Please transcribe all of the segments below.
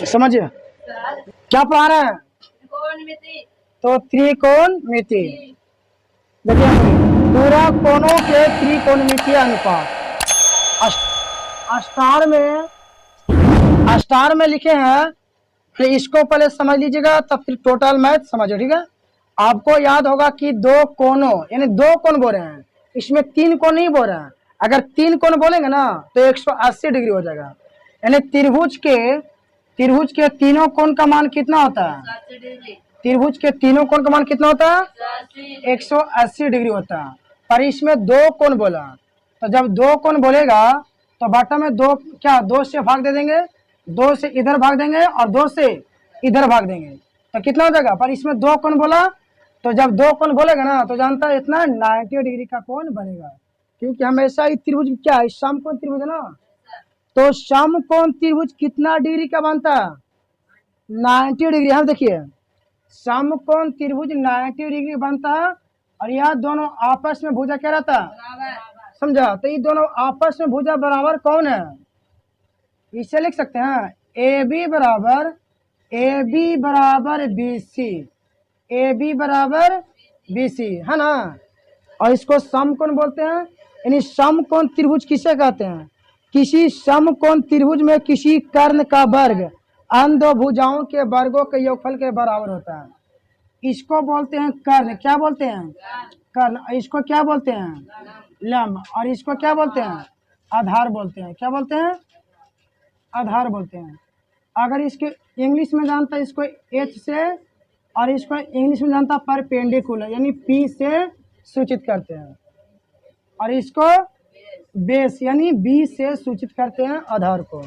समझिए क्या पढ़ा रहे हैं? तो त्रिकोणमिति। देखिए पूरा कोणों के त्रिकोणमितीय अनुपात स्टार में लिखे हैं। तो इसको पहले समझ लीजिएगा, तब फिर टोटल मैथ समझो, ठीक है। आपको याद होगा कि दो कोणों यानी दो कोण बोल रहे हैं, इसमें तीन कोण नहीं बोल रहे हैं। अगर तीन कोण बोलेंगे ना तो 180 डिग्री हो जाएगा। यानी त्रिभुज के तीनों कोण का मान कितना होता है? त्रिभुज के तीनों कोण का मान कितना होता है? 180 डिग्री होता है। पर इसमें दो कोण बोला, तो जब दो कोण बोलेगा तो बटा में दो से भाग दे देंगे, दो से इधर भाग देंगे और दो से इधर भाग देंगे, तो कितना हो जाएगा? पर इसमें दो कोण बोला, तो जब दो कोण बोलेगा ना तो जानता है इतना 90 डिग्री का कोण बनेगा, क्योंकि हमेशा ही त्रिभुज क्या है? समकोण त्रिभुज है ना। तो समकोण त्रिभुज कितना डिग्री का बनता है? 90 डिग्री। हम देखिए समकोण त्रिभुज 90 डिग्री बनता है, और यह दोनों आपस में भुजा क्या रहता है? समझा? तो ये दोनों आपस में भुजा बराबर कौन है? इसे लिख सकते हैं ए बी बराबर बी सी, है ना। और इसको समकोण बोलते हैं। यानी समकोण त्रिभुज किसे कहते हैं? किसी समकोण त्रिभुज में किसी कर्ण का वर्ग अन्य दो भुजाओं के वर्गों के योगफल के बराबर होता है। इसको बोलते हैं कर्ण। क्या बोलते हैं? कर्ण। इसको क्या बोलते हैं? लंब। और इसको क्या बोलते हैं? आधार बोलते हैं। क्या बोलते हैं? आधार बोलते हैं। अगर इसके इंग्लिश में जानता है इसको एच से, और इसको इंग्लिश में जानता परपेंडिकुलर यानी पी से सूचित करते हैं, और इसको बेस यानी बी से सूचित करते हैं आधार को।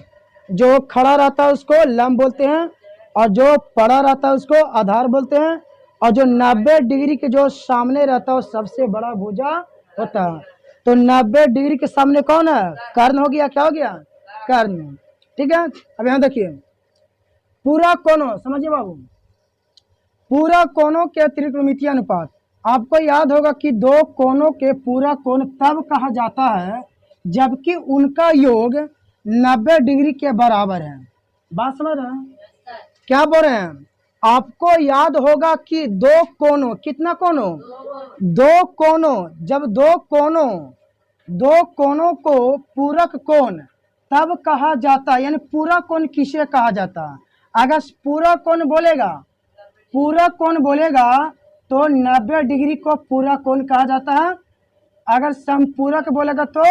जो खड़ा रहता है उसको लंब बोलते हैं, और जो पड़ा रहता है उसको आधार बोलते हैं, और जो 90 डिग्री के जो सामने रहता है वो सबसे बड़ा भुजा होता है। तो 90 डिग्री के सामने कौन है? कर्ण हो गया। क्या हो गया? कर्ण। ठीक है। अब यहाँ देखिए पूरा कोणों, समझिए बाबू, पूरा कोणों के त्रिकोणमितीय अनुपात। आपको याद होगा कि दो कोणों के पूरा कोण तब कहा जाता है जबकि उनका योग 90 डिग्री के बराबर है। बात समझ रहे हैं? क्या बोल रहे हैं? आपको याद होगा कि दो कोणों, कितना कोणों? दो कोणों। जब दो कोणों को पूरक कोण तब कहा जाता है। यानी पूरा कोण किसे कहा जाता है? अगर पूरा कोण बोलेगा तो 90 डिग्री को पूरा कोण कहा जाता है। अगर संपूरक बोलेगा तो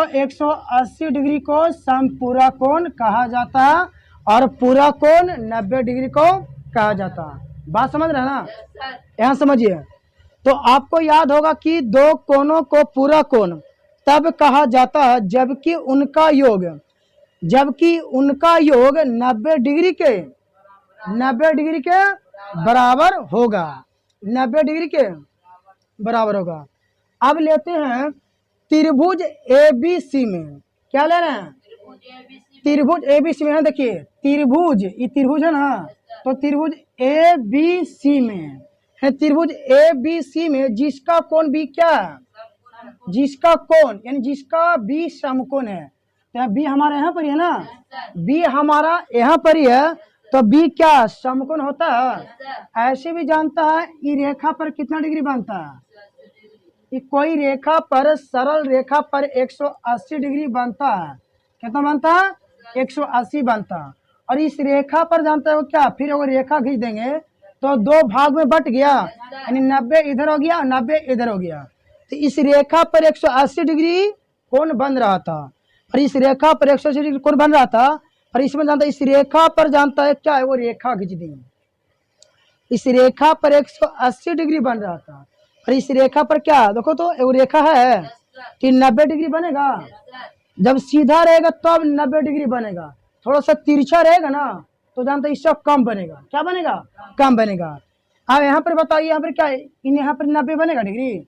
180 डिग्री को संपूरक कोण कहा जाता है, और पूरा कोण 90 डिग्री को कहा जाता है। बात समझ रहे हैं ना? यहाँ समझिए। तो आपको याद होगा कि दो कोणों को पूरा कोण तब कहा जाता है जबकि उनका योग 90 डिग्री के बराबर होगा। 90 डिग्री के बराबर होगा। अब लेते हैं त्रिभुज एबीसी में। क्या ले रहे हैं? त्रिभुज एबीसी में है। देखिए त्रिभुज, ये त्रिभुज है ना, तो त्रिभुज एबीसी में है। त्रिभुज एबीसी में जिसका कोण बी क्या है? जिसका कोण यानी जिसका बी समकोण है। तो बी हमारे यहाँ पर ही है ना, बी हमारा यहाँ पर ही है, तो बी क्या समकोण होता है। ऐसे भी जानता है ये रेखा पर कितना डिग्री बनता है? कि कोई रेखा पर, सरल रेखा पर 180 डिग्री बनता है। कितना बनता है? 180 बनता है। और इस रेखा पर जानता है वो क्या, फिर वो रेखा खींच देंगे तो दो भाग में बट गया, यानी 90 इधर हो गया, 90 इधर हो गया। तो इस रेखा पर 180 डिग्री कोण बन रहा था, और इस रेखा पर 180 डिग्री कोण बन रहा था। और इसमें जानता है इस रेखा पर जानता है क्या है, वो रेखा खींच दी। इस रेखा पर 180 डिग्री बन रहा था, और इस रेखा पर क्या देखो तो वो रेखा है कि 90 डिग्री बनेगा। जब सीधा रहेगा तब तो 90 डिग्री बनेगा, थोड़ा सा तिरछा रहेगा ना तो जानते हैं इससे कम बनेगा। क्या बनेगा? कम बनेगा। अब यहाँ पर बताइए, यहाँ पर क्या है? यहाँ पर 90 बनेगा डिग्री,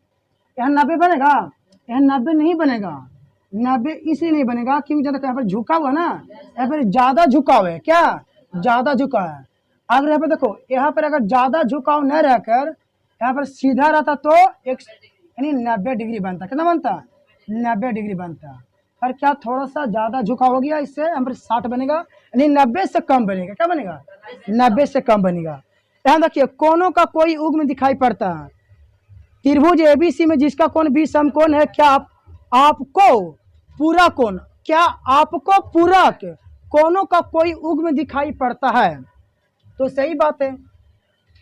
यहाँ 90 बनेगा, यहाँ 90 नहीं बनेगा। 90 इसलिए नहीं बनेगा क्योंकि ज्यादा यहाँ पर झुका हुआ ना, यहाँ पर ज्यादा झुकाव है। क्या? ज्यादा झुकाव है। अगर यहाँ पर देखो, यहाँ पर अगर ज्यादा झुकाव न रहकर यहाँ पर सीधा रहता तो यानी 90 डिग्री बनता। कितना बनता? 90 डिग्री बनता। पर क्या थोड़ा सा ज्यादा झुका हो गया, इससे यहाँ पर 60 बनेगा, यानी 90 से कम बनेगा। क्या बनेगा? 90 से कम बनेगा। ध्यान रखिए, कोनों का कोई उग्म दिखाई पड़ता है। त्रिभुज एबीसी में जिसका कोण 20 समकोण है, क्या आपको पूरा कोण, क्या आपको पूरक कोनों का कोई उग्म दिखाई पड़ता है? तो सही बात है,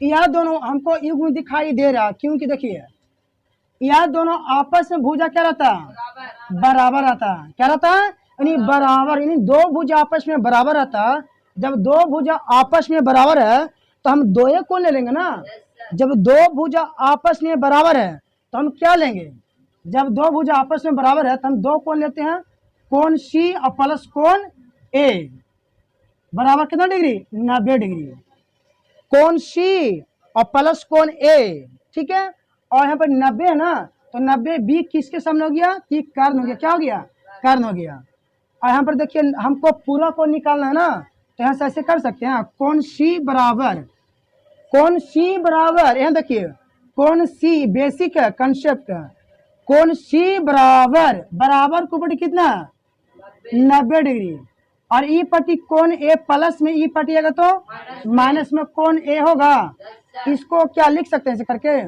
यह दोनों हमको युग्म दिखाई दे रहा, क्योंकि देखिए यह दोनों आपस में भुजा क्या रहता है? बराबर रहता है। क्या रहता है? यानी बराबर, यानी दो भुजा आपस में बराबर रहता है। जब दो भुजा आपस में बराबर है तो हम दो एक कोण ले लेंगे ना। जब दो भुजा आपस में बराबर है तो हम क्या लेंगे? जब दो भुजा आपस में बराबर है तो हम दो कोण लेते हैं, कोण सी और प्लस कोण ए बराबर कितना डिग्री? 90 डिग्री। कोण सी और प्लस कोण ए, ठीक है। और यहाँ पर 90 है ना, तो 90 बी किसके सामने हो गया? कि कर्ण हो गया। क्या हो गया? कर्ण हो गया। और यहाँ पर देखिए हमको पूरा कोण निकालना है ना, तो यहाँ से ऐसे कर सकते हैं, कोण सी बराबर, कोण सी बराबर, यहाँ देखिए कोण सी बेसिक है, कंसेप्ट है। कोण सी बराबर, बराबर को ऊपर कितना? 90 डिग्री। और ई पट्टी कोण ए प्लस में ई पट्टी आएगा तो माइनस में कोण ए होगा। इसको क्या लिख सकते हैं ऐसे करके?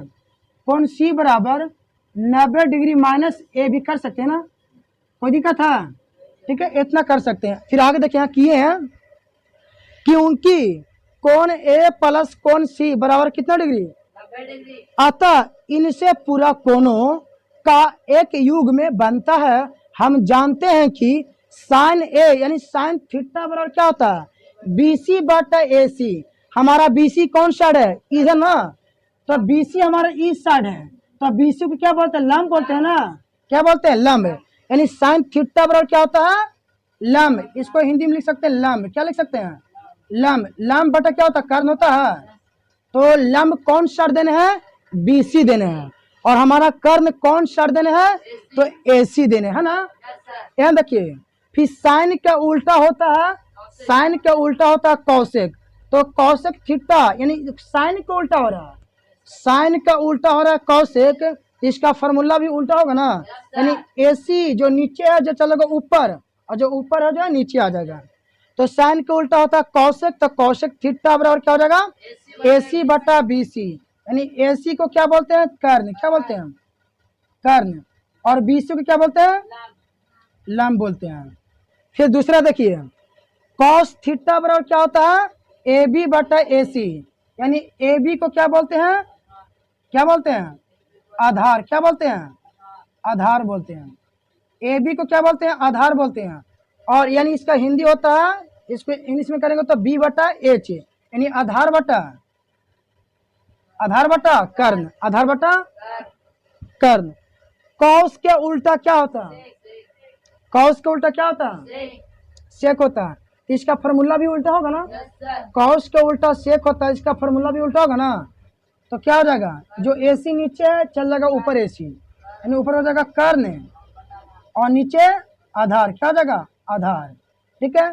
कोण सी बराबर 90 डिग्री माइनस ए भी कर सकते हैं ना, कोई दिक्कत है? ठीक है, इतना कर सकते हैं। फिर आगे देखिए यहाँ किए हैं, क्योंकि कोण ए प्लस कोण सी बराबर कितना डिग्री? 90 डिग्री। अतः इनसे पूरा कोणों का एक युग में बनता है। हम जानते हैं कि साइन ए यानी साइन थीटा बराबर क्या होता है? बीसी बटा ए सी। हमारा बीसी कौन साइड है? इधर ना, तो बीसी हमारा इस साइड है, तो बीसी को क्या बोलते हैं? लंब बोलते हैं ना। क्या बोलते हैं? लंब। यानी साइन थीटा बराबर क्या होता है? लंब। इसको हिंदी में लिख सकते हैं लंब। क्या लिख सकते हैं? लंब। लंब बटा क्या होता है? कर्ण होता है। तो लंब कौन साइड देने हैं? बीसी देने हैं। और हमारा कर्ण कौन साइड देने हैं? तो एसी देने है ना। यहाँ देखिए, फिर साइन का उल्टा होता है, साइन का उल्टा होता है कौशिक। तो कौशिक थीटा यानी साइन का उल्टा हो रहा है, साइन का उल्टा हो रहा है कौशिक, इसका फॉर्मूला भी उल्टा होगा ना। यानी एसी जो नीचे है जो चलेगा ऊपर, और जो ऊपर है जो है नीचे आ जाएगा। तो साइन का उल्टा होता है कौशिक, तो कौशिक थीटा बराबर क्या हो जाएगा? एसी बटा बीसी। यानी एसी को क्या बोलते हैं? कर्ण। क्या बोलते हैं? कर्ण। और बीसी को क्या बोलते हैं? लंब बोलते हैं। फिर दूसरा देखिए, कॉस थीटा बराबर क्या होता है? ए बी बटा ए सी। यानी ए बी को क्या बोलते हैं? क्या बोलते हैं? आधार। क्या बोलते हैं? आधार बोलते हैं। ए बी को क्या बोलते हैं? आधार बोलते हैं। और यानी इसका हिंदी होता है, इसको इंग्लिश में करेंगे तो बी बटा एच, यानी आधार बटा, आधार बटा कर्ण, आधार बटा कर्ण। कॉस के उल्टा क्या होता है? कॉस के उल्टा क्या होता है? सेक होता है। इसका फॉर्मूला भी उल्टा होगा ना। कॉस के उल्टा सेक होता है, इसका फॉर्मूला भी उल्टा होगा ना। तो क्या हो जाएगा? जो एसी नीचे है चल जाएगा ऊपर एसी, यानी ऊपर हो जाएगा कर्ण और नीचे आधार। क्या हो जाएगा? आधार। ठीक है,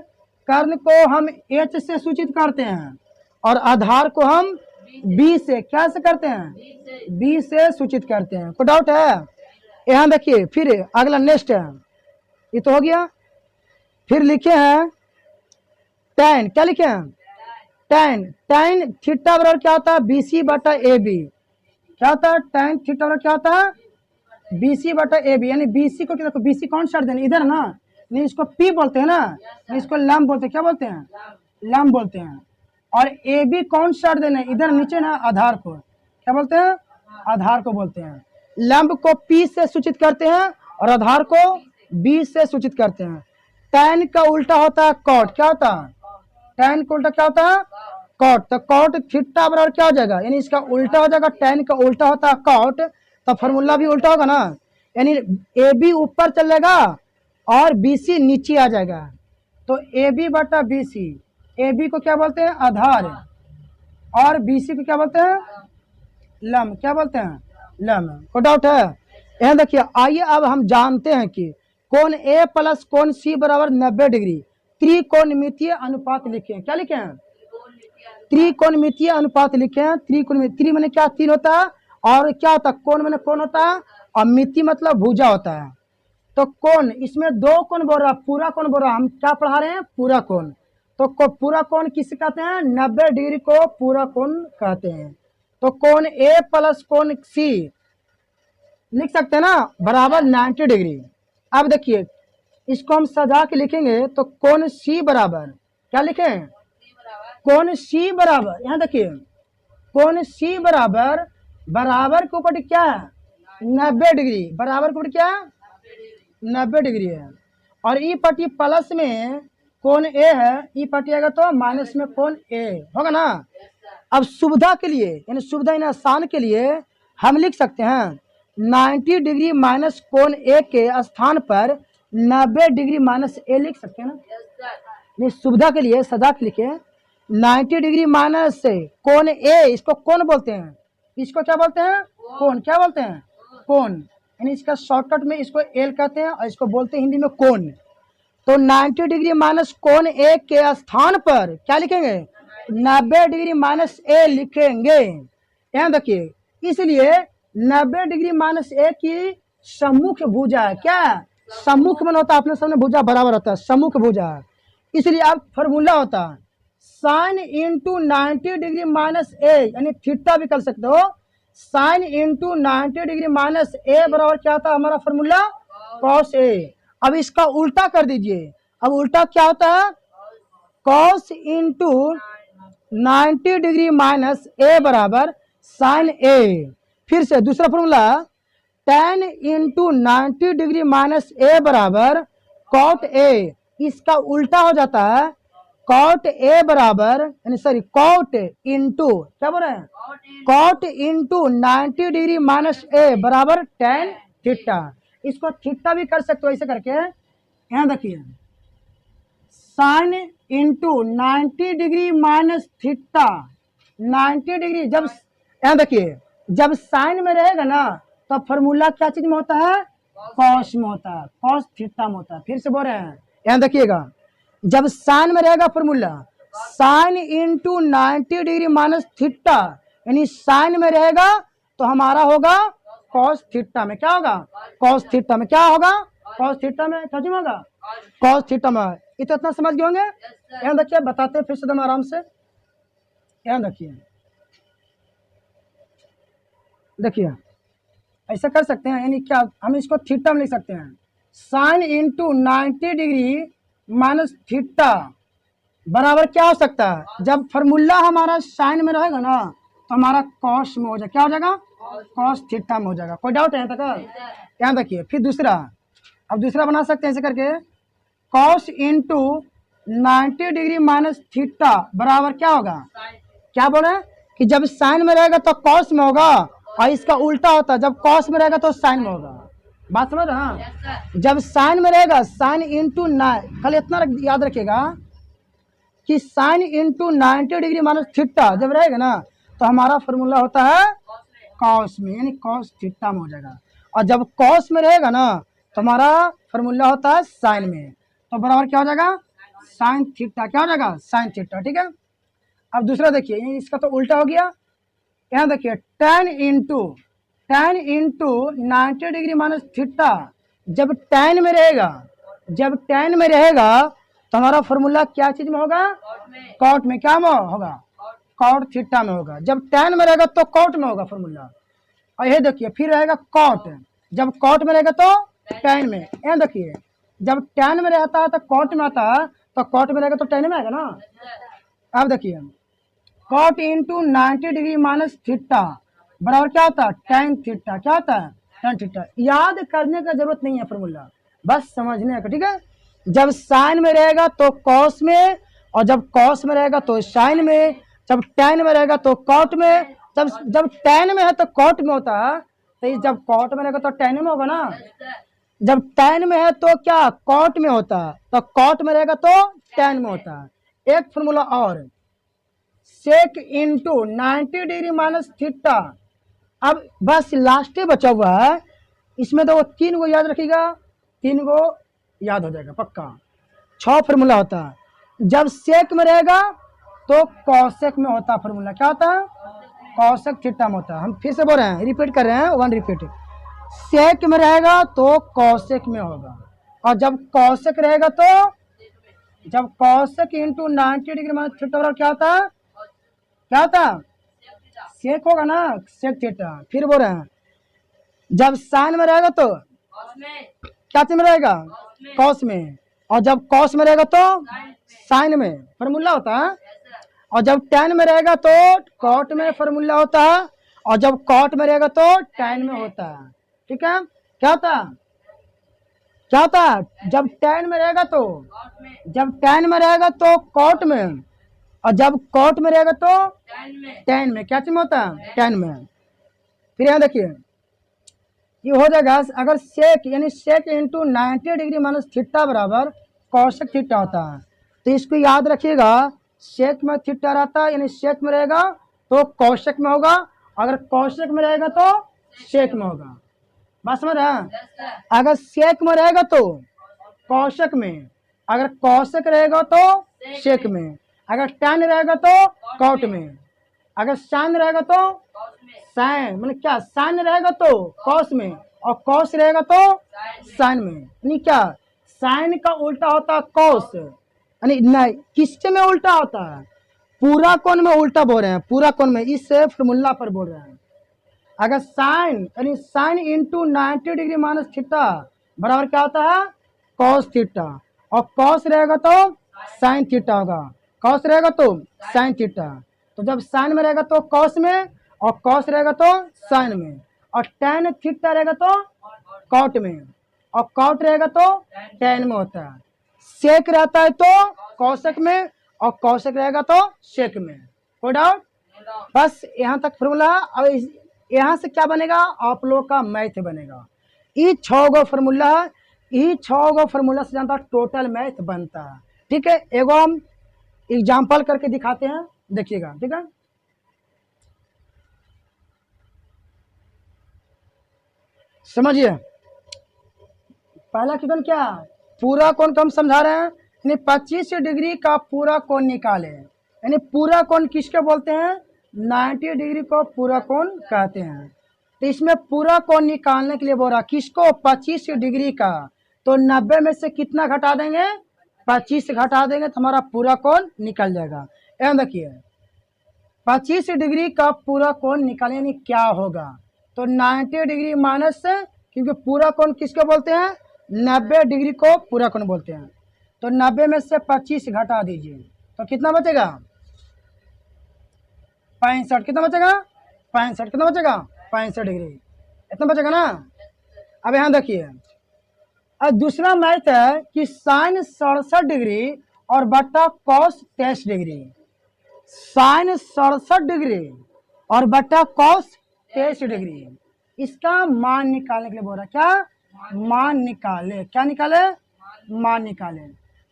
कर्ण को हम एच से सूचित करते हैं और आधार को हम बी से, क्या से करते हैं? बी से सूचित करते हैं। कोई डाउट है? यहाँ देखिए, फिर अगला नेक्स्ट है, ये तो हो गया। फिर लिखे हैं tan। क्या लिखे हैं? tan। tan थीटा बराबर क्या होता है? बीसी बटा ए बी। क्या होता है? tan थीटा बराबर क्या होता है? बीसी बटा ए बी। यानी बीसी को क्या, देखो बीसी कौन साइड देना? इधर ना, नहीं इसको पी बोलते हैं ना, नहीं इसको लंब बोलते हैं। क्या बोलते हैं? लंब बोलते हैं। और ए बी कौन साइड देना? इधर नीचे ना, आधार को क्या बोलते हैं? आधार को बोलते हैं। लंब को पी से सूचित करते हैं और आधार को बी से सूचित करते हैं। tan का उल्टा होता है कॉट। क्या होता है? tan का उल्टा क्या होता है? कॉट। तो कॉट थीटा बराबर क्या हो जाएगा? यानी इसका उल्टा हो जाएगा, tan का उल्टा होता है कॉट, तो फॉर्मूला भी उल्टा होगा ना। यानी ए बी ऊपर चलेगा और बी सी नीचे आ जाएगा। तो ए बी बटा बी सी, ए बी को क्या बोलते हैं? आधार, और बी सी को क्या बोलते हैं? लंब। क्या बोलते हैं? लंब। कोई डाउट है? यहाँ देखिए, आइए अब हम जानते हैं कि कोण ए प्लस कोण सी बराबर 90 डिग्री त्रिकोणमितीय अनुपात लिखे हैं। क्या लिखे हैं? त्रिकोणमितीय अनुपात लिखे हैं। त्रि मैंने क्या? तीन होता है, और क्या होता है? कोण मैंने कोण होता है, और मिति मतलब भुजा होता है। तो कोण, इसमें दो कोण बोल रहा, पूरा कोण बोल रहा, हम क्या पढ़ा रहे हैं, पूरा कोण। तो पूरा कोण किसे कहते हैं, 90 डिग्री को पूरा कोण कहते हैं। तो कोण ए प्लस कोण सी लिख सकते हैं ना, बराबर 90 डिग्री। अब देखिए इसको हम सजा के लिखेंगे तो कोण सी बराबर क्या लिखें, कोण सी बराबर, यहाँ देखिए कोण सी बराबर, बराबर के ऊपर क्या है 90 डिग्री, बराबर के ऊपर क्या 90 डिग्री है। और ई पट्टी प्लस में कोण ए है, ई पट्टी आएगा तो माइनस में कोण ए होगा ना। अब सुविधा के लिए, यानी सुविधा यानी आसान के लिए हम लिख सकते हैं 90 डिग्री माइनस कोण ए के स्थान पर 90 डिग्री माइनस ए लिख सकते हैं ना। नहीं, सुविधा के लिए सदा के लिखे 90 डिग्री माइनस कोण ए, इसको कोण बोलते हैं, इसको क्या बोलते हैं, कोण, क्या बोलते हैं, कोण। यानी इसका शॉर्टकट में इसको एल कहते हैं और इसको बोलते हैं हिंदी में कोण। तो 90 डिग्री माइनस कोण ए के स्थान पर क्या लिखेंगे, 90 डिग्री माइनस ए लिखेंगे। यहाँ देखिए, इसलिए 90 डिग्री माइनस ए की सम्मुख भुजा है, क्या सम्मुख में होता है, अपने सामने भुजा बराबर होता है, सम्मुख भुजा। इसलिए अब फॉर्मूला होता है साइन इंटू 90 डिग्री माइनस ए, यानी थीटा भी कर सकते हो, sign into 90 degree minus A बराबर क्या होता है हमारा फॉर्मूला, कॉस ए। अब इसका उल्टा कर दीजिए, अब उल्टा क्या होता है, cos into 90 degree minus A बराबर साइन ए। फिर से दूसरा formula tan into 90 degree minus A बराबर कॉट ए, इसका उल्टा हो जाता है कॉट ए बराबर, यानी सॉरी कॉट इंटू क्या बोल रहे हैं, cot into 90 degree minus A बराबर tan थीटा। इसको थीटा भी कर सकते हो ऐसे करके, यहाँ देखिए sign into 90 degree minus theta, 90 degree जब, यहाँ देखिए जब साइन में रहेगा ना तो फॉर्मूला क्या चीज में होता है, कॉस में होता है, कॉस थीटा में होता है। फिर से बोल रहे हैं, यहाँ देखिएगा जब साइन में रहेगा formula sine into 90 degree minus theta, यानी साइन में रहेगा तो हमारा होगा कॉस थीटा में, क्या होगा, कॉस थीटा में क्या होगा, कॉस थीटा में क्या चीज होगा, कॉस थीटा में। इतना समझ गए होंगे। यहाँ देखिए बताते हैं फिर से एकदम आराम से, यहाँ देखिए, देखिए ऐसा कर सकते हैं, यानी क्या हम इसको थीटा में लिख सकते हैं, sign into 90 degree minus theta बराबर क्या हो सकता है, जब फॉर्मूला हमारा साइन में रहेगा ना तो हमारा कॉस में हो जाएगा, क्या हो जाएगा, कॉस थीटा में हो जाएगा। कोई डाउट है यहाँ तक। यहाँ देखिए फिर दूसरा, अब दूसरा बना सकते हैं ऐसे करके, cos into 90 degree minus theta बराबर क्या होगा, क्या बोल रहे हैं कि जब साइन में रहेगा तो कॉस में होगा और इसका उल्टा होता है, जब कॉस में रहेगा तो साइन में होगा। बात समझ रहे हैं, जब साइन में रहेगा साइन इंटू 9, कल इतना याद रखिएगा कि sign into 90 degree minus theta जब रहेगा ना तो हमारा फॉर्मूला होता है कॉस में, यानी कॉस थीटा में हो जाएगा। और जब कॉस में रहेगा ना तो हमारा फॉर्मूला होता है साइन में, तो बराबर क्या हो जाएगा, साइन थीटा, क्या हो जाएगा, साइन थीटा। ठीक है, अब दूसरा देखिए, इसका तो उल्टा हो गया। यहाँ देखिए tan into 90 degree minus theta, जब tan में रहेगा, जब tan में रहेगा तो हमारा फॉर्मूला क्या चीज में होगा, कॉट में, क्या में होगा, कॉट थीटा में होगा। जब tan में रहेगा तो कॉट में होगा फॉर्मूला। और ये देखिए फिर रहेगा कॉट, जब कॉट में रहेगा तो tan में। यहाँ देखिए जब tan में रहता है तो कॉट में आता है, तो कॉट में रहेगा तो tan में आएगा ना। अब देखिए cot into 90 degree minus theta बराबर क्या होता है, tan थीटा, क्या होता है, tan थीटा। याद करने का जरूरत नहीं है फॉर्मूला, बस समझने का। ठीक है, जब साइन में रहेगा तो कॉस में, और जब कॉस में रहेगा तो साइन में, जब tan में रहेगा तो कॉट में, जब tan में है तो कॉट में होता है, तो जब कॉट में रहेगा तो tan में होगा ना। जब tan में है तो क्या कॉट में होता है, तो कॉट में रहेगा तो tan में होता है। एक फॉर्मूला और, सेक इंटू 90 डिग्री माइनस थीटा। अब बस लास्ट बचा हुआ है, इसमें तो वो 3 गो याद रखिएगा, 3 गो याद हो जाएगा पक्का। 6 फॉर्मूला होता है, जब सेक में रहेगा तो कॉसेक में होता है फॉर्मूला, क्या होता है, कॉसेक थीटा में होता है। हम फिर से बोल रहे हैं, रिपीट कर रहे हैं, 1 रिपीट। सेक में रहेगा तो कौशिक में होगा, और जब कौशिक रहेगा तो जब Kaushik into 90 degree minus theta बराबर क्या होता है, क्या होता है, सेक होगा ना, सेक थीटा। फिर बोल रहे हैं जब साइन में रहेगा तो क्या चीज में रहेगा, कॉस में, और जब कॉस में रहेगा तो साइन में, फॉर्मूला होता है। और जब टैन में रहेगा तो कॉट में फॉर्मूला होता है, और जब कॉट में रहेगा तो टैन में होता है। ठीक है, क्या होता है, क्या होता है, जब टैन में रहेगा तो, जब टैन में रहेगा तो कॉट में, और जब कॉट में रहेगा तो टैन में, क्या चीज में होता है, टैन में। फिर यहाँ देखिए ये हो जाएगा, अगर सेक यानी सेक इंटू 90 डिग्री माइनस थीटा बराबर कौशिक थीटा होता है, तो इसको याद रखिएगा, सेक में थीटा रहता है यानी सेक में रहेगा तो कौशिक में होगा, अगर कौशिक में रहेगा तो सेक में होगा। बात समझ रहे हैं, अगर सेक में रहेगा तो कौशिक में, अगर कौशिक रहेगा तो सेक में, अगर टैन रहेगा तो कॉट में, अगर साइन रहेगा तो साइन, मतलब क्या, साइन रहेगा तो कॉस में, और कॉस रहेगा तो साइन में, यानी क्या, साइन का उल्टा होता है कॉस, यानी नहीं किसके में उल्टा होता है, पूरा कोण में उल्टा बोल रहे हैं, पूरा कोण में, इस फॉर्मूला पर बोल रहे हैं। अगर साइन यानी sign into 90 degree minus theta बराबर क्या होता है, कॉस थीटा, और कॉस रहेगा तो साइन थीटा होगा, कॉस रहेगा तो साइन थीटा। तो जब साइन में रहेगा तो कॉस में, और कॉस रहेगा तो साइन में, और टैन थीटा रहेगा तो कॉट में, और कॉट रहेगा तो टैन में होता है। सेक रहता है तो कौशिक में, और कौशिक रहेगा तो सेक में। कोई डाउट, बस यहाँ तक फॉर्मूला। अब यहाँ से क्या बनेगा, आप लोग का मैथ बनेगा। ये 6 गो फॉर्मूला है, ये 6 गो फॉर्मूला से जानता टोटल मैथ बनता है। ठीक है, एगो हम एग्जाम्पल करके दिखाते हैं, देखिएगा। ठीक है, समझिए, पहला क्वेश्चन क्या, पूरा कोण को हम समझा रहे हैं, यानी 25 डिग्री का पूरा कोण निकाले, यानी पूरा कोण किसके बोलते हैं, 90 डिग्री को पूरा कोण कहते हैं। तो इसमें पूरा कोण निकालने के लिए बोल रहा किसको, 25 डिग्री का, तो 90 में से कितना घटा देंगे, 25 घटा देंगे तो हमारा पूरा कोण निकल जाएगा। एवं देखिए 25 डिग्री का पूरा कोण निकालने यानी क्या होगा, तो 90 डिग्री माइनस, क्योंकि पूरा कोण किसको बोलते हैं, 90 डिग्री को पूरा कोण बोलते हैं। तो 90 में से 25 घटा दीजिए तो कितना बचेगा, 65। कितना बचेगा, 65। कितना बचेगा, 65 डिग्री, इतना बचेगा ना। अब यहाँ देखिए, अब दूसरा मैथ है कि साइन 67 डिग्री और बट्टा कॉस 23 डिग्री, साइन 67 डिग्री और बट्टा कॉस 23 डिग्री, इसका मान निकालने के लिए बोल रहा, क्या मान निकाले, क्या निकाले, मान निकाले।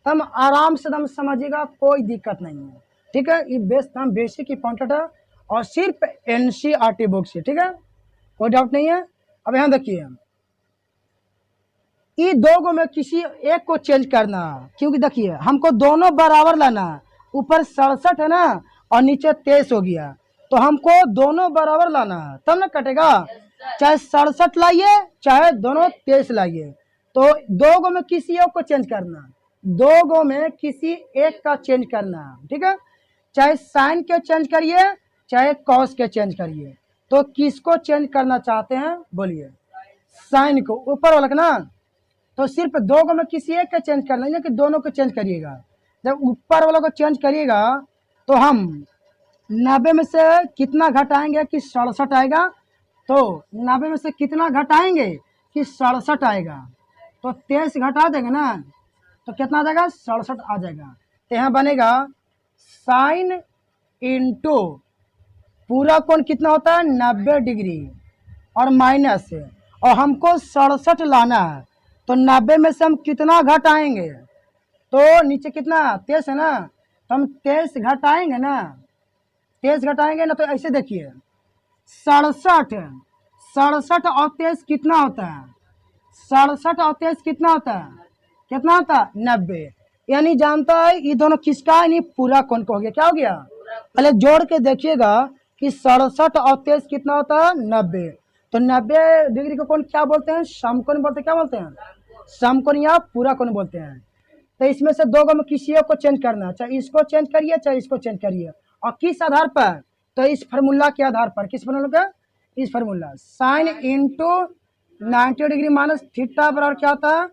हम आराम से हम समझिएगा, कोई दिक्कत नहीं है। ठीक है, ये हम बेसिक इंपॉर्टेंट है और सिर्फ एनसीईआरटी बुक से। ठीक है, कोई डाउट नहीं है। अब यहाँ देखिए, ये दो गो में किसी एक को चेंज करना, क्योंकि देखिए हमको दोनों बराबर लाना, ऊपर 67 है ना और नीचे 23 हो गया, तो हमको दोनों बराबर लाना है तब ना कटेगा, चाहे 67 लाइए चाहे दोनों 23 लाइए। तो दो गो में किसी एक को चेंज करना, दो गो में किसी एक का चेंज करना। ठीक है, चाहे साइन के चेंज करिए चाहे कॉस के चेंज करिए। तो किसको चेंज करना चाहते हैं बोलिए, साइन को, ऊपर वाला ना। तो सिर्फ दो गो में किसी एक का चेंज करना है कि दोनों को चेंज करिएगा। जब ऊपर वाला को चेंज करिएगा तो हम 90 में से कितना घटाएंगे कि 67 आएगा, तो 90 में से कितना घटाएंगे कि 67 आएगा, तो 23 घटा देंगे ना तो कितना आ जाएगा, 67 आ जाएगा। तो यहाँ बनेगा साइन इंटू पूरा कोण कितना होता है 90 डिग्री और माइनस, और हमको 67 लाना है, तो 90 में से हम कितना घटाएंगे, तो नीचे कितना 23 है ना, तो हम 23 घटाएंगे ना, 23 घटाएंगे ना। तो ऐसे देखिए 67 और 23 कितना होता है, 67 और 23 कितना होता है, कितना होता है 90। यानी जानता है ये दोनों किसका, यानी पूरा कोण को हो गया। क्या हो गया, पहले जोड़ के देखिएगा कि 67 और 23 कितना होता है 90, तो 90 डिग्री को कोण क्या बोलते हैं? समकोण बोलते हैं। क्या बोलते हैं? समकोण या पूरा कोण बोलते हैं। तो इसमें से दो में किसी एक को चेंज करना है, चाहे इसको चेंज करिए चाहे इसको चेंज करिए। और किस आधार पर? तो इस फार्मूला के आधार पर। किस फार्मूला का? इस formula sine into 90 degree minus theta बराबर क्या होता है?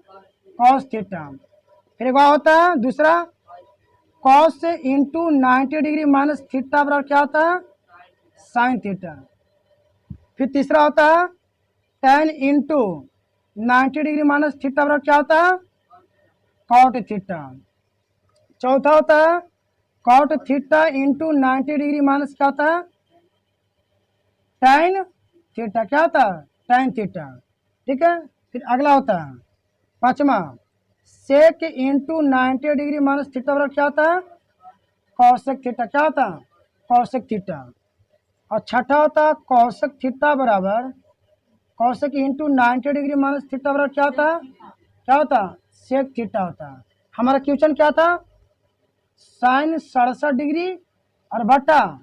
Cos theta. फिर एक बार होता है दूसरा cos into 90 degree minus theta बराबर क्या होता है? Sine theta. फिर तीसरा होता है tan into 90 degree minus theta बराबर क्या होता है? Cot theta. चौथा होता है cot theta into 90 degree minus क्या होता है? tan theta. क्या होता है? tan theta. ठीक है। फिर अगला होता है पांचवा सेक इंटू 90 डिग्री माइनस थीटा बराबर क्या होता है? Cosec theta. क्या होता है? Cosec theta. और छठा होता है कॉसेक थीटा बराबर cosec into 90 degree minus theta बराबर क्या होता है? क्या होता है? सेक थीटा होता है। हमारा क्वेश्चन क्या था? साइन 67 डिग्री और बटा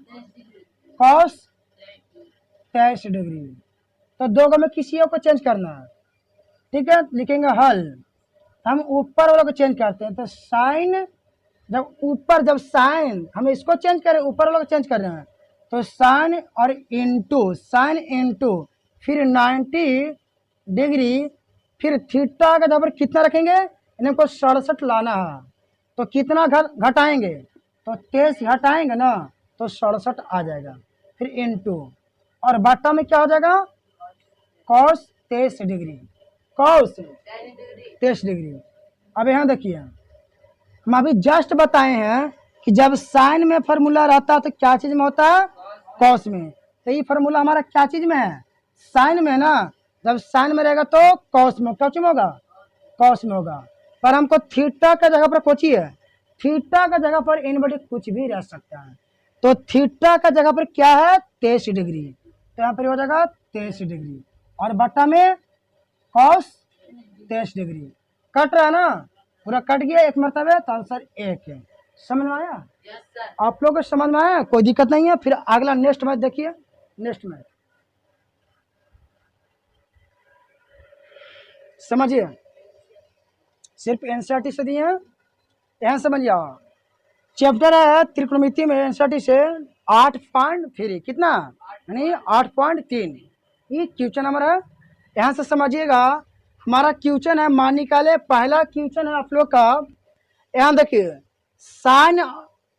कॉस 23 डिग्री। तो दो में किसी एक को चेंज करना है। ठीक है, लिखेंगे हल। हम ऊपर वाला को चेंज करते हैं। तो साइन जब ऊपर जब साइन हम इसको चेंज करें, ऊपर वाला को चेंज कर रहे हैं, तो साइन और इंटू फिर 90 डिग्री फिर थीटा का जब कितना रखेंगे, इनको 67 लाना है। तो कितना घटाएंगे? तो 23 घटाएंगे ना तो 67 आ जाएगा। फिर इंटू और बट्टा में क्या हो जाएगा? Cos 23 degree. Cos 23 degree. अब यहाँ देखिए हम अभी जस्ट बताए हैं कि जब साइन में फार्मूला रहता है तो क्या चीज में होता है? कॉस में। तो ये फार्मूला हमारा क्या चीज में है? साइन में ना। जब साइन में रहेगा तो कॉस में। क्या चीज में होगा? कॉस में होगा। पर हमको थीटा का जगह पर कोची है? थीटा का जगह पर इनवर्टेड कुछ भी रह सकता है। तो थीटा का जगह पर क्या है? 23 डिग्री। तो यहाँ पर हो जाएगा 23 डिग्री और बट्टा में कॉस 23 डिग्री। कट रहा है ना? पूरा कट गया एक मरतबे। तो आंसर एक है। समझ में आया? आप लोग को समझ में आया? कोई दिक्कत नहीं है। फिर अगला नेक्स्ट मैच देखिए। नेक्स्ट मैच समझिए, सिर्फ एनसीईआरटी से दिए हैं, यहाँ समझ जाओ। चैप्टर है त्रिकोणमिति में एनसीईआरटी से 8.3 कितना यानी 8.3 ये क्वेश्चन हमारा। यहाँ से समझिएगा हमारा क्वेश्चन है मान निकाले। पहला क्वेश्चन है आप लोग का, यहाँ देखिए साइन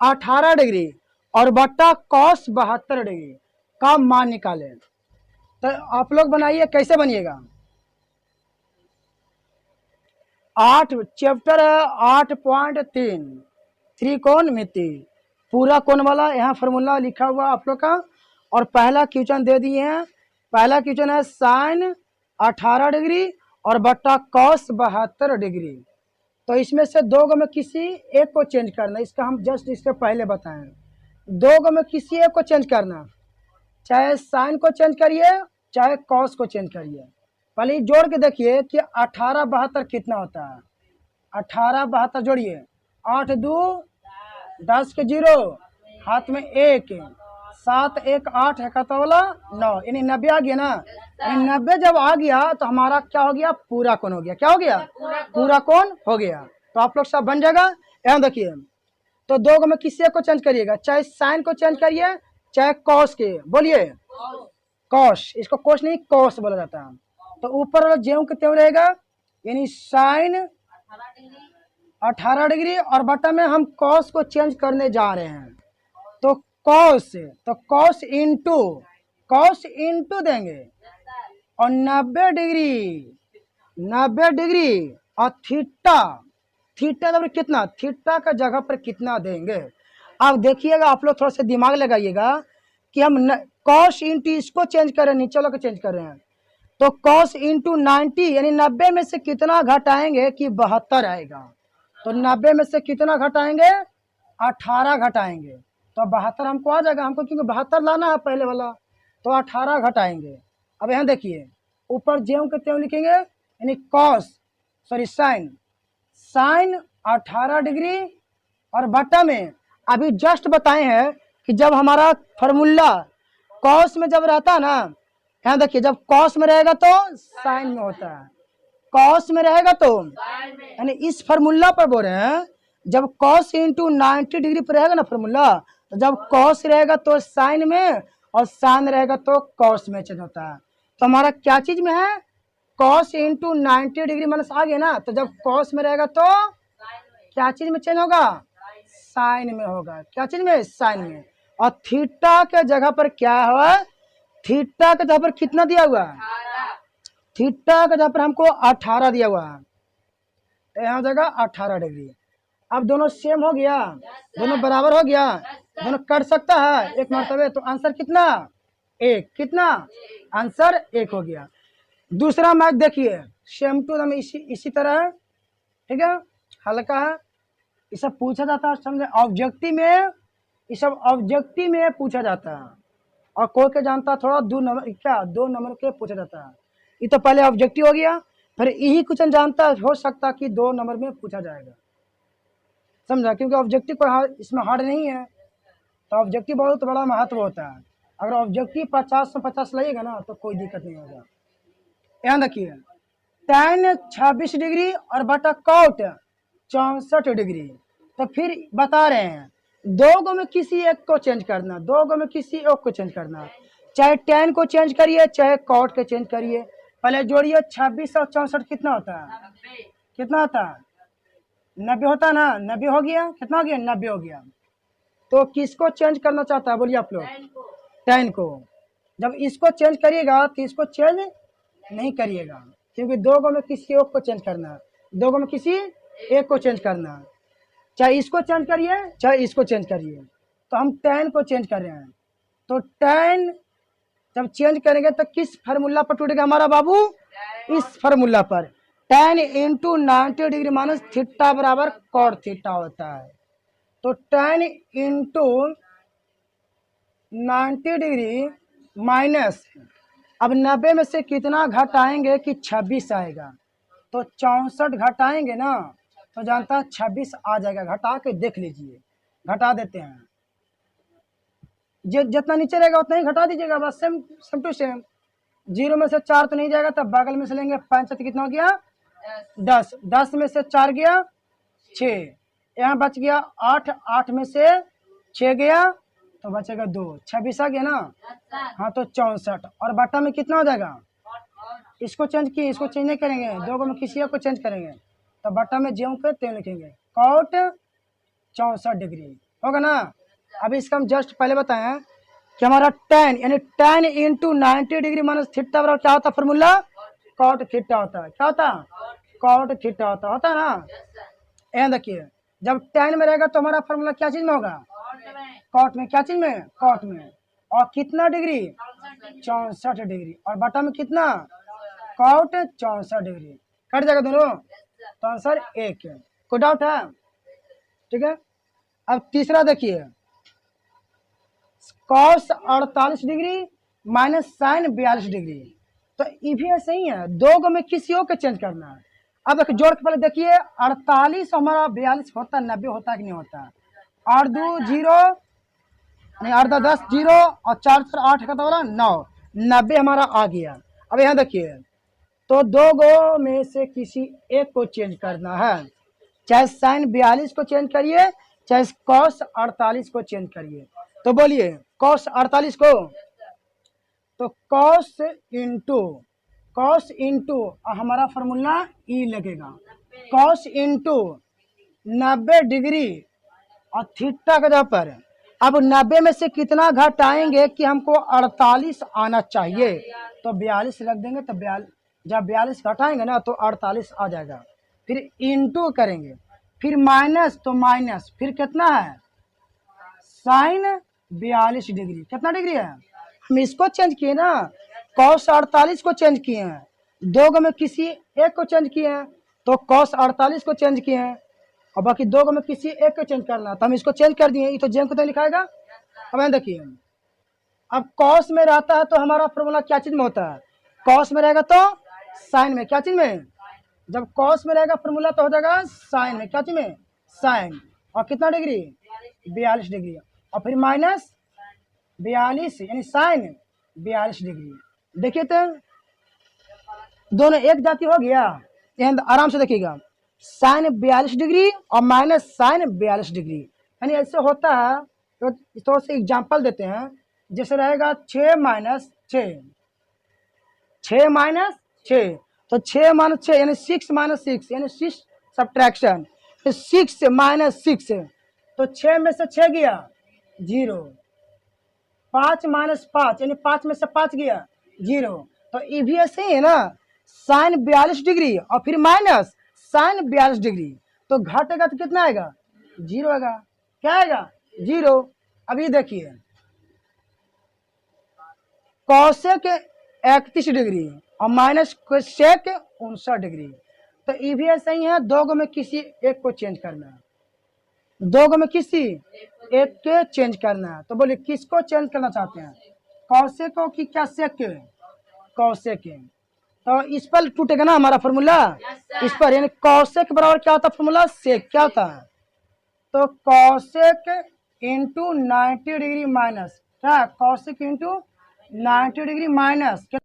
18 डिग्री और बट्टा कॉस 72 डिग्री का मान निकाले। तो आप लोग बनाइए, कैसे बनिएगा? 8 चैप्टर है 8.3 त्रिकोणमिति पूरा कोण वाला। यहाँ फार्मूला लिखा हुआ आप लोग का और पहला क्वेश्चन दे दिए हैं। पहला क्वेश्चन है साइन 18 डिग्री और बट्टा कॉस 72 डिग्री। तो इसमें से दो में किसी एक को चेंज करना। इसका हम जस्ट इसके पहले बताएं। दो में किसी एक को चेंज करना, चाहे साइन को चेंज करिए चाहे कॉस को चेंज करिए। पहले जोड़ के देखिए कि 18 72 कितना होता है। 18 72 जोड़िए, 8 2 10 के 0 हाथ में 1 7 1 8 इकहत्तर वाला 9 यानी 90 आ गया ना। यानी 90 जब आ गया तो हमारा क्या हो गया? पूरा कोण हो गया। क्या हो गया? पूरा कोण हो गया। तो आप लोग सब बन जाएगा। यहाँ देखिए तो दो में किसी को चेंज करिएगा, चाहे साइन को चेंज करिए चाहे कॉस के। बोलिए कॉस। इसको कॉस नहीं कॉस बोला जाता है। तो ऊपर वाला ज्यों के त्यों रहेगा यानी साइन 18 डिग्री और बटा में हम कॉस को चेंज करने जा रहे हैं। तो कॉस इंटू देंगे और 90 डिग्री और थीटा तो कितना? थीटा का जगह पर कितना देंगे? अब देखिएगा आप लोग थोड़ा सा दिमाग लगाइएगा कि हम कॉस इंटू इसको चेंज कर रहे हैं, नीचे वाला को चेंज कर रहे हैं। तो कॉस इंटू 90 यानी 90 में से कितना घटाएंगे कि 72 आएगा। तो 90 में से कितना घटाएंगे? 18 घटाएंगे तो 72 हमको आ जाएगा। हमको क्योंकि 72 लाना है पहले वाला, तो 18 घटाएंगे। अब यहाँ देखिए ऊपर ज्यों के त्यों लिखेंगे यानी साइन 18 डिग्री और बटा में अभी जस्ट बताए हैं कि जब हमारा फार्मूला कॉस में जब रहता है ना यहाँ देखिए, जब कॉस में रहेगा तो साइन में होता है, कॉस में रहेगा तो यानी इस फार्मूला पर बोल रहे हैं, जब कॉस इंटू 90 डिग्री पर रहेगा ना फार्मूला, तो जब कॉस रहेगा तो साइन में और साइन रहेगा तो कॉस में चेंज होता है। तो हमारा क्या चीज में है, कॉस इंटू 90 डिग्री माइनस आ गया ना, तो जब कॉस में रहेगा तो क्या चीज में चेंज होगा, साइन में होगा। क्या चीज में, साइन में। और थीटा के जगह पर क्या है, थीटा के जगह पर कितना दिया हुआ है, थीटा के जगह पर हमको 18 दिया हुआ है, तो यहाँ हो जाएगा 18 डिग्री। अब दोनों सेम हो गया, दोनों बराबर हो गया, दोनों कट सकता है एक मरतबे, तो आंसर कितना, एक। कितना, आंसर एक हो गया। दूसरा मैथ देखिए, सेम टू सेम इसी तरह है, ठीक है, हल्का है। ये सब पूछा जाता है, समझे, ऑब्जेक्टिव में, ये सब ऑब्जेक्टिव में पूछा जाता है। और कोई के जानता थोड़ा 2 नंबर के पूछा जाता है। ये तो पहले ऑब्जेक्टिव हो गया, फिर यही क्वेश्चन जानता हो सकता कि 2 नंबर में पूछा जाएगा, समझा, क्योंकि ऑब्जेक्टिव कोई इसमें हार्ड नहीं है, तो ऑब्जेक्टिव बहुत बड़ा महत्व होता है। अगर ऑब्जेक्टिव 50 में 50 लगेगा ना तो कोई दिक्कत नहीं होगा। ध्यान रखिए, tan 26 डिग्री और बटा कॉट 64 डिग्री, तो फिर बता रहे हैं दो गो में किसी एक को चेंज करना, दो गो में किसी एक को चेंज करना, चाहे tan को चेंज करिए चाहे कॉट को चेंज करिए। पहले जोड़िए, 26 और 64 कितना होता है, कितना होता है, 90 होता है ना, 90 हो गया, कितना हो गया, 90 हो गया। तो किसको चेंज करना चाहता है, बोलिए आप लोग, tan को। जब इसको चेंज करिएगा तो इसको चेंज नहीं करिएगा, क्योंकि दो गो में किसी एक को चेंज करना है, दो गो में किसी एक को चेंज करना है, चाहे इसको चेंज करिए चाहे इसको चेंज करिए। तो हम tan को चेंज कर रहे हैं, तो tan जब चेंज करेंगे तो किस फार्मूला पर टूटेगा हमारा बाबू, इस फार्मूला पर। tan into 90 degree minus theta बराबर कॉट थीटा होता है। तो tan इंटू 90 डिग्री माइनस, अब 90 में से कितना घटाएंगे कि 26 आएगा, तो 64 घटाएंगे ना तो जानता है 26 आ जाएगा। घटा के देख लीजिए, घटा देते हैं, जितना नीचे रहेगा उतना ही घटा दीजिएगा, बस सेम टू सेम। 0 में से 4 तो नहीं जाएगा, तब बगल में से लेंगे 5, तो कितना हो गया 10, 10 में से 4 गया 6, यहाँ बच गया 8, 8 में से 6 गया तो बचेगा 2, 26 आ गया ना, हाँ तो 64। और बटा में कितना हो जाएगा, इसको चेंज किए, इसको चेंज नहीं करेंगे, दो को में किसी एक को चेंज करेंगे, तो बटा में ज्यों के त्यों लिखेंगे, कॉट 64 डिग्री होगा ना। अभी इसका हम जस्ट पहले बताएं कि हमारा tan यानी tan into 90 degree minus theta बराबर क्या होता है, फॉर्मूला कॉट थीटा होता है। क्या होता है, कॉट थीटा होता है ना। यहाँ देखिए, जब tan में रहेगा तो हमारा फॉर्मूला क्या चीज में होगा, कॉट में। क्या चीज में, कॉट में। और कितना डिग्री, 64 डिग्री, और बटा में कितना, कॉट 64 डिग्री। कट जाएगा दोनों, तो आंसर 1 है। कोई डाउट है, ठीक है। अब तीसरा देखिए, cos 48 degree minus sine 42 degree, तो ये भी ऐसे ही है, दो गो में किसी को चेंज करना है। अब एक जोड़ के पहले देखिए, 48 हमारा 42 होता है, 90 होता है कि नहीं होता, 8 2 0 नहीं, 8 10 0 और 4 4 8 का तो 9, 90 हमारा आ गया। अब यहाँ देखिए, तो दो गो में से किसी एक को चेंज करना है, चाहे साइन 42 को चेंज करिए चाहे कॉस 48 को चेंज करिए। तो बोलिए कॉस 48 को, तो कॉस इंटू हमारा फॉर्मूला ई लगेगा, कॉस इंटू 90 डिग्री और थीटा के जगह पर। अब 90 में से कितना घटाएंगे कि हमको 48 आना चाहिए, तो 42 रख देंगे, तो 42 जब 42 घटाएंगे ना तो 48 आ जाएगा। फिर इंटू करेंगे, फिर माइनस, तो माइनस, फिर कितना है साइन 42 डिग्री, कितना डिग्री है, हम इसको चेंज किए ना, कॉस 48 को चेंज किए हैं, दो गो में किसी एक को चेंज किए हैं, तो कॉस 48 को चेंज किए हैं, और बाकी दो गो में किसी एक को चेंज करना, तो हम इसको चेंज कर दिए, ये तो जेम को तो लिखाएगा। अब यहाँ देखिए, अब कॉस में रहता है तो हमारा फॉर्मूला क्या चीज में होता है, कॉस में रहेगा तो साइन में, क्या चीज में, जब कॉस में रहेगा फॉर्मूला तो हो जाएगा साइन में, क्या चीज में, साइन। और कितना डिग्री, 42 डिग्री, और फिर माइनस 42 यानी साइन 42 डिग्री। देखिए तो दोनों एक जाति हो गया। यहाँ आराम से देखिएगा, साइन 42 डिग्री और माइनस साइन 42 डिग्री, यानी ऐसे होता है। तो थोड़ा सा एग्जाम्पल देते हैं, जैसे रहेगा 6 माइनस 6, 6 माइनस 6, तो 6 माइनस 6 यानी 6 माइनस 6 यानी 6 सब्ट्रैक्शन, 6 माइनस 6, तो 6 में से 6 गया 0, 5 माइनस 5 यानी 5 में से 5 गया 0। तो ये भी ऐसे ही है ना, साइन 42 डिग्री और फिर माइनस साइन 42 डिग्री, तो घटेगा तो कितना आएगा 0 आएगा। क्या आएगा 0। अभी देखिए कौसेक 31 डिग्री और माइनस कोसेक 59 डिग्री, तो ये भी ऐसा ही है, दो गो में किसी एक को चेंज करना है, दो गो में किसी एक के चेंज करना है। तो बोलिए किसको चेंज करना चाहते हैं, कौसेक को कि क्या सेक के, कौसेक के। तो इस पर टूटेगा ना हमारा फॉर्मूला, इस पर, यानी कौसेक बराबर क्या होता है फॉर्मूला, सेक क्या होता है, तो कौसेक इंटू 90 डिग्री माइनस, क्या कौसेक इंटू 90 डिग्री माइनस